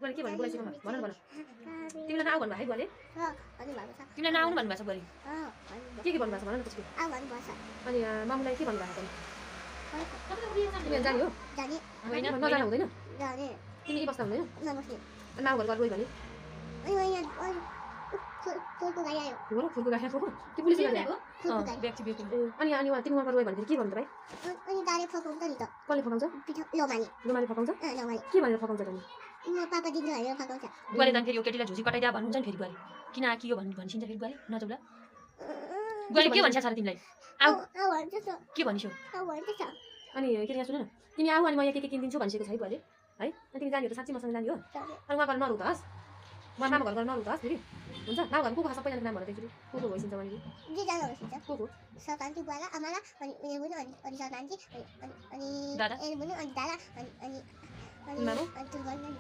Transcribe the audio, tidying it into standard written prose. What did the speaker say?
बुवाले के भन्नु बुवालाई सिकाउनु भन न भन तिमीलाई नआउ भन्नु भएको है बुवाले तिमीलाई नआउनु भन्नु भएको छ बुवाले के भन्नु भएको छ भन न त्यसको अनि मामुलाई के भन्नु भएको छ तिमी जाने हो नजानु हुँदैन तिमी बस्दा हुँदैन नाउ घर गयो भने फुलको गाई आयो फुलको गाई आएको त्यो पुलिस ल्याएको अनि अनि तिमी वहाँ गयो भने के भन्नु भाइ अनि दाले फकाउँछ नि त कसले फकाउँछ लोमाले फकाउँछ के भनेर फकाउँछ त म पापा दिदी भनेर फकाउँछ बुवाले त फेरि यो केटीलाई झुसी पटाइदिया भन्नुहुन्छ नि फेरि बुवाले किन आकियो भनिसिन्छ फेरि बुवाले नचौला बुवाले के भन्छ सारा तिमीलाई आऊ के भनिसो अनि के यहाँ सुन न तिमी आऊ अनि म यहाँ के किनिदिन्छु भनिसकेको छ है बुवाले है अनि तिमी जाने हो त साँच्चै मसँग जाने हो अनि उहाँ घर नरु त हस् म मामा घर नरु त हस् फेरि हुन्छ नाउ घर को को सबैजनाको नाम भन्दै फेरि को भइसिन्छ मैले को सकान्ति बुवाला आमाला अनि उयो पनि अनि सकान्ति अनि दादा अनि दादा अनि मामा अनि